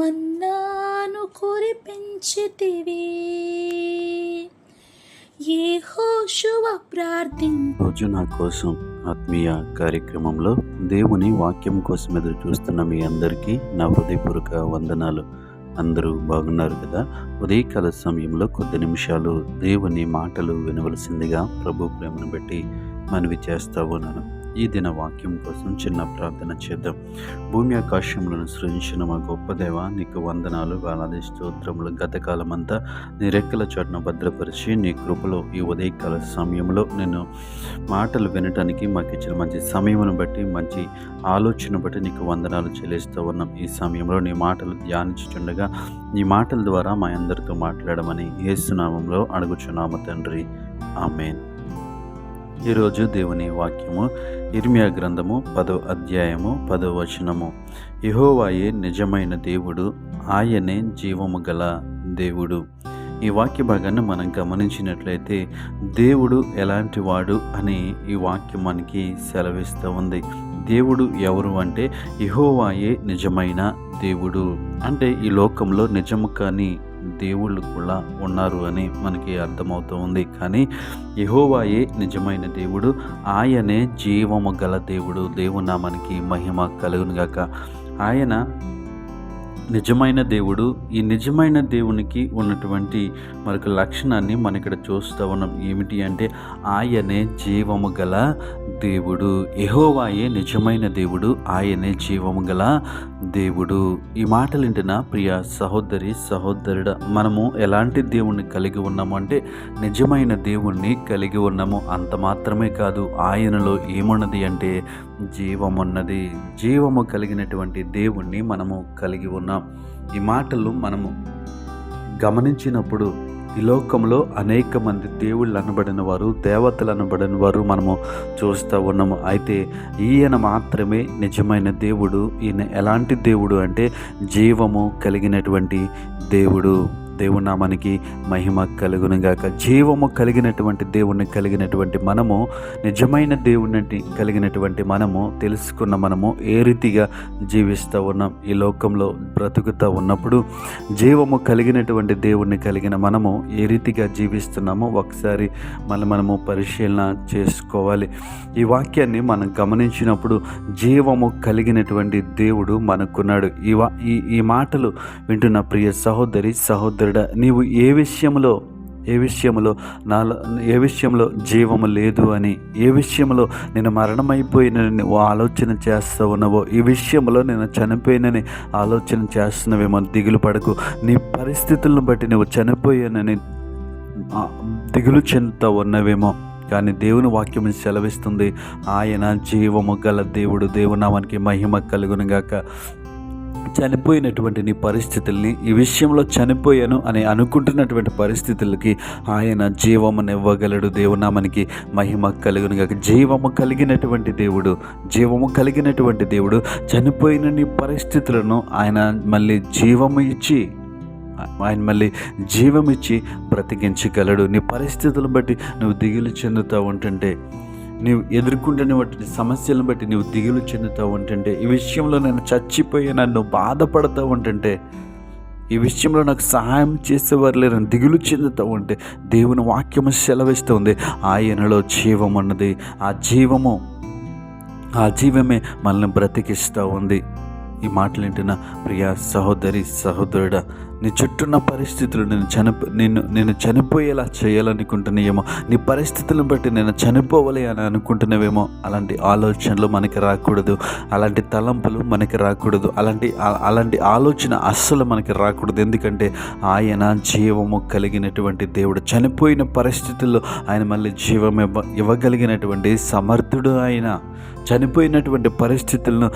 మన్నాను కురిపించితివి. యెహోషువ రోజు నా కోసం ఆత్మీయ కార్యక్రమంలో దేవుని వాక్యం కోసం ఎదురు చూస్తున్న మీ అందరికీ నా హృదయపూర్వక వందనాలు. అందరూ బాగున్నారు కదా? ఉదయకాల సమయంలో కొద్ది నిమిషాలు దేవుని మాటలు వినవలసిందిగా ప్రభు ప్రేమను బట్టి మనవి చేస్తా ఉన్నాను. ఈ దిన వాక్యం కోసం చిన్న ప్రార్థన చేద్దాం. భూమి ఆకాశములను సృజించిన మా గొప్ప దేవ, నీకు వందనాలు, వేలాది స్తోత్రములు. గతకాలమంతా నీ రెక్కల చోటున భద్రపరిచి నీ కృపలో ఈ ఉదయకాల సమయంలో నేను మాటలు వినటానికి మాకు ఇచ్చిన మంచి సమయమును బట్టి, మంచి ఆలోచన బట్టి నీకు వందనాలు చెల్లిస్తూ ఉన్నాం. ఈ సమయంలో నీ మాటలు ధ్యానించుచుండగా నీ మాటల ద్వారా మా అందరితో మాట్లాడమని యేసు నామములో అడుగుచున్నాము తండ్రి, ఆమేన్. ఈరోజు దేవుని వాక్యము ఇర్మియా గ్రంథము 10వ అధ్యాయము 10వ వచనము. యెహోవాయే నిజమైన దేవుడు, ఆయనే జీవము గల దేవుడు. ఈ వాక్య భాగాన్ని మనం గమనించినట్లయితే దేవుడు ఎలాంటి వాడు అని ఈ వాక్యం మనకి సెలవిస్తూ ఉంది. దేవుడు ఎవరు అంటే యెహోవాయే నిజమైన దేవుడు. అంటే ఈ లోకంలో నిజము కాని దేవుళ్ళు కూడా ఉన్నారు అని మనకి అర్థమవుతూ ఉంది. కానీ యెహోవాయే నిజమైన దేవుడు, ఆయనే జీవము గల దేవుడు. దేవుని నామానికి మహిమ కలుగునుగాక. ఆయన నిజమైన దేవుడు. ఈ నిజమైన దేవునికి ఉన్నటువంటి మరొక లక్షణాన్ని మనం ఇక్కడ చూస్తూ ఉన్నాం. ఏమిటి అంటే ఆయనే జీవము గల దేవుడు. యెహోవాయే నిజమైన దేవుడు, ఆయనే జీవము గల దేవుడు. ఈ మాటలు వింటున్న ప్రియ సహోదరి సహోదరుడా, మనము ఎలాంటి దేవుణ్ణి కలిగి ఉన్నాము అంటే నిజమైన దేవుణ్ణి కలిగి ఉన్నాము. అంత మాత్రమే కాదు, ఆయనలో ఏమున్నది అంటే జీవమున్నది. జీవము కలిగినటువంటి దేవుణ్ణి మనము కలిగి ఉన్నాం. ఈ మాటలు మనము గమనించినప్పుడు ఈ లోకంలో అనేక మంది దేవుళ్ళు అనబడిన వారు, దేవతలు అనబడిన వారు మనము చూస్తూ ఉన్నాము. అయితే ఈయన మాత్రమే నిజమైన దేవుడు. ఈయన ఎలాంటి దేవుడు అంటే జీవము కలిగినటువంటి దేవుడు. దేవుని నామానికి మహిమ కలుగునుగాక. జీవము కలిగినటువంటి దేవుణ్ణి కలిగినటువంటి మనము, నిజమైన దేవుణ్ణి కలిగినటువంటి మనము తెలుసుకున్న మనము ఏ రీతిగా జీవిస్తూ ఉన్నాం. ఈ లోకంలో బ్రతుకుతూ ఉన్నప్పుడు జీవము కలిగినటువంటి దేవుణ్ణి కలిగిన మనము ఏ రీతిగా జీవిస్తున్నామో ఒకసారి మనము పరిశీలన చేసుకోవాలి. ఈ వాక్యాన్ని మనం గమనించినప్పుడు జీవము కలిగినటువంటి దేవుడు మనకున్నాడు. ఈ మాటలు వింటున్న ప్రియ సహోదరి సహోదరుడా, నీవు ఏ విషయంలో జీవము లేదు అని, ఏ విషయంలో నేను మరణమైపోయినని ఆలోచన చేస్తూ ఉన్నావో, ఈ విషయంలో నేను చనిపోయినని ఆలోచన చేస్తున్నావేమో దిగులు పడకు. నీ పరిస్థితులను బట్టి నువ్వు చనిపోయానని దిగులు చెందుతూ ఉన్నవేమో, కానీ దేవుని వాక్యం సెలవిస్తుంది ఆయన జీవము గల దేవుడు. దేవుని నామానికి మహిమ కలుగునుగాక. చనిపోయినటువంటి నీ పరిస్థితుల్ని, ఈ విషయంలో చనిపోయాను అని అనుకుంటున్నటువంటి పరిస్థితులకి ఆయన జీవమునివ్వగలడు. దేవునామానికి మహిమ కలుగునుగాక. జీవము కలిగినటువంటి దేవుడు చనిపోయిన నీ పరిస్థితులను ఆయన మళ్ళీ జీవం ఇచ్చి బ్రతికించగలడు. నీ పరిస్థితులను బట్టి నువ్వు దిగులు చెందుతూ ఉంటుంటే, నీవు ఎదుర్కొంటున్న వాటి సమస్యలను బట్టి నువ్వు దిగులు చెందుతూ ఉంటుంటే, ఈ విషయంలో నేను చచ్చిపోయి నన్ను బాధపడుతూ ఉంటుంటే, ఈ విషయంలో నాకు సహాయం చేసేవారు లేరని దిగులు చెందుతూ ఉంటే, దేవుని వాక్యము సెలవిస్తుంది ఆయనలో జీవం ఉన్నది. ఆ జీవమే మనల్ని బ్రతికిస్తూ ఉంది. ఈ మాటలు వింటున్న ప్రియ సహోదరి సహోదరుడా, నీ చుట్టూన్న పరిస్థితులు నేను చనిపోయేలా చేయాలనుకుంటున్నాయేమో, నీ పరిస్థితులను బట్టి నేను చనిపోవాలి అని అనుకుంటున్నావేమో. అలాంటి ఆలోచనలు మనకి రాకూడదు, అలాంటి తలంపులు మనకి రాకూడదు, అలాంటి ఆలోచన అస్సలు మనకి రాకూడదు. ఎందుకంటే ఆయన జీవము కలిగినటువంటి దేవుడు. చనిపోయిన పరిస్థితుల్లో ఆయన మళ్ళీ జీవం ఇవ్వగలిగినటువంటి సమర్థుడు. ఆయన చనిపోయినటువంటి పరిస్థితులను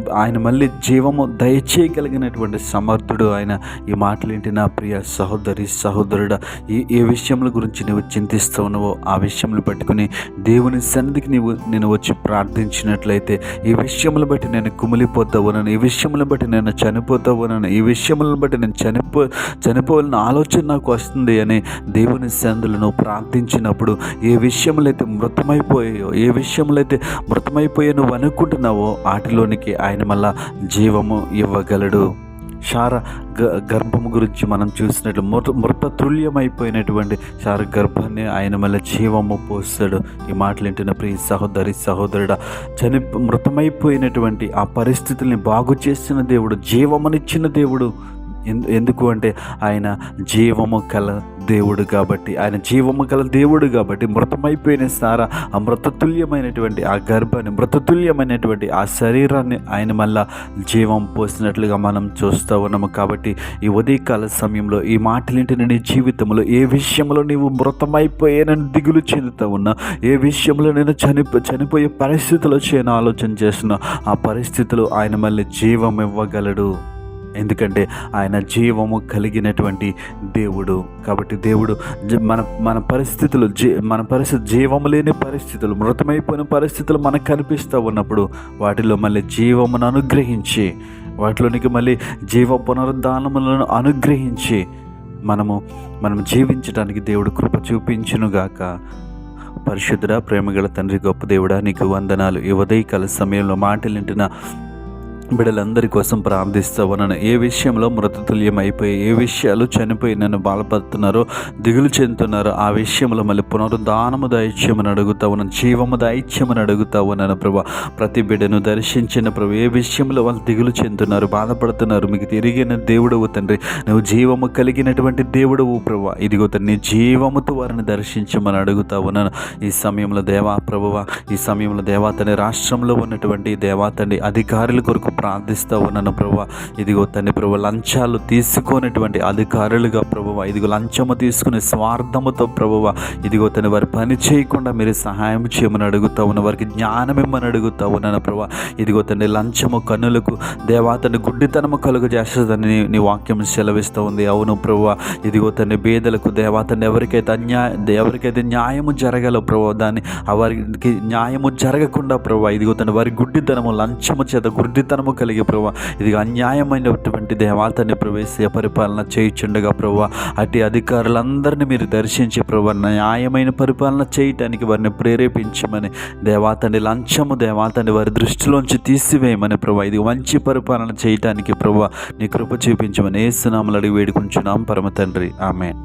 ఆయన మళ్ళీ జీవము దయచేయగలిగినటువంటి సమర్థుడు ఆయన. ఈ మాటలు ఏంటి నా ప్రియ సహోదరి సహోదరుడా, ఏ విషయముల గురించి నువ్వు చింతిస్తూ ఉన్నావో ఆ విషయములు పట్టుకుని దేవుని సన్నిధికి నేను వచ్చి ప్రార్థించినట్లయితే, ఈ విషయములు బట్టి నేను కుమిలిపోతా ఉన్నాను, ఈ విషయములను బట్టి నేను చనిపోతా ఉన్నాను, ఈ విషయములను బట్టి నేను చనిపోవాలని ఆలోచన నాకు వస్తుంది అని దేవుని సన్నిధిలో నువ్వు ప్రార్థించినప్పుడు, ఏ విషయములైతే మృతమైపోయో నువ్వు అనుకుంటున్నావో వాటిలోనికి ఆయన మళ్ళా జీవము ఇవ్వగలడు. శార గర్భం గురించి మనం చూసినట్లు మృతతుల్యమైపోయినటువంటి శార గర్భాన్ని ఆయన మళ్ళీ జీవము పోస్తాడు. ఈ మాటలు వింటున్న ప్రియ సహోదరి సహోదరుడా, మృతమైపోయినటువంటి ఆ పరిస్థితుల్ని బాగు చేసిన దేవుడు, జీవమునిచ్చిన దేవుడు. ఎందుకు అంటే ఆయన జీవము కల దేవుడు కాబట్టి, ఆయన జీవము కల దేవుడు కాబట్టి మృతమైపోయిన సారా ఆ మృతతుల్యమైనటువంటి ఆ గర్భాన్ని, మృతతుల్యమైనటువంటి ఆ శరీరాన్ని ఆయన మళ్ళా జీవం పోసినట్లుగా మనం చూస్తూ ఉన్నాము. కాబట్టి ఈ ఉదయకాల సమయంలో ఈ మాటలింటిన నీ జీవితంలో ఏ విషయంలో నీవు మృతమైపోయానని దిగులు చెందుతూ ఉన్నా, ఏ విషయంలో నేను చనిపోయే పరిస్థితిలో చేయను ఆలోచన చేస్తున్నా, ఆ పరిస్థితిలో ఆయన మళ్ళీ జీవం ఇవ్వగలడు. ఎందుకంటే ఆయన జీవము కలిగినటువంటి దేవుడు. కాబట్టి దేవుడు మన పరిస్థితులు జీవము లేని పరిస్థితులు, మృతమైపోయిన పరిస్థితులు మనకు కనిపిస్తూ ఉన్నప్పుడు వాటిలో మళ్ళీ జీవమును అనుగ్రహించి, వాటిలోనికి మళ్ళీ జీవ పునరుద్ధానములను అనుగ్రహించి మనం జీవించడానికి దేవుడు కృప చూపించునుగాక. పరిశుద్ధుడా, ప్రేమగల తండ్రి, గొప్ప దేవుడా, నీకు వందనాలు. ఈ ఉదయకాల సమయంలో మాటలింటున్న బిడ్డలందరి కోసం ప్రార్థిస్తూ ఉన్నాను. ఏ విషయంలో మృతతుల్యం అయిపోయి, ఏ విషయాలు చనిపోయి నన్ను బాధపడుతున్నారో, దిగులు చెందుతున్నారో, ఆ విషయంలో మళ్ళీ పునరుద్ధానము దైత్యమని అడుగుతా ఉన్నాను, జీవము దైత్యమని అడుగుతా ఉన్నాను ప్రభా. ప్రతి బిడ్డను దర్శించిన ప్రభు, ఏ విషయంలో వాళ్ళు దిగులు చెందుతున్నారు, బాధపడుతున్నారు, మీకు తిరిగిన దేవుడవు తండ్రి, నువ్వు జీవము కలిగినటువంటి దేవుడవు ప్రభా. ఇదిగో తండ్రి, జీవముతో వారిని దర్శించమని అడుగుతా ఉన్నాను. ఈ సమయంలో దేవా ప్రభువా, ఈ సమయంలో దేవా తండ్రి, రాష్ట్రంలో ఉన్నటువంటి దేవా తండ్రి అధికారుల కొరకు ప్రార్థిస్తూ ఉన్నాను ప్రభా. ఇదిగో తండ్రి ప్రభు, లంచాలు తీసుకునేటువంటి అధికారులుగా ప్రభువా, ఇదిగో లంచము తీసుకునే స్వార్థముతో ప్రభువా, ఇదిగో తండ్రి వారి పని చేయకుండా మీరు సహాయం చేయమని అడుగుతా ఉన్నా, వారికి జ్ఞానం ఇమ్మని అడుగుతా ఉన్నాను ప్రభా. ఇదిగో తండ్రి, లంచము కన్నులకు దేవా తండ్రి గుడ్డితనము కలుగు చేస్తుందని నీ వాక్యం సెలవిస్తూ ఉంది. అవును ప్రభువా, ఇదిగో తండ్రి పేదలకు దేవా తండ్రి ఎవరికైతే న్యాయము జరగాలో ప్రభా, దాన్ని వారికి న్యాయము జరగకుండా ప్రభా, ఇదిగో తండ్రి వారి గుడ్డితనము, లంచము చేత గుడ్డితనము కలిగి ప్రభా, ఇది అన్యాయమైనటువంటి దేవాతని ప్రవేశ పరిపాలన చేయుచుండగా ప్రభా, అటు అధికారులందరినీ మీరు దర్శించి ప్రభా, న్యాయమైన పరిపాలన చేయటానికి వారిని ప్రేరేపించమని, దేవాతని లంచము దేవాతని వారి దృష్టిలోంచి తీసివేయమని ప్రభా, ఇది మంచి పరిపాలన చేయటానికి ప్రభా నీ కృప చూపించమని యేసు నామములో అడిగి వేడుకుంటున్నాం పరమ తండ్రి, ఆమేన్.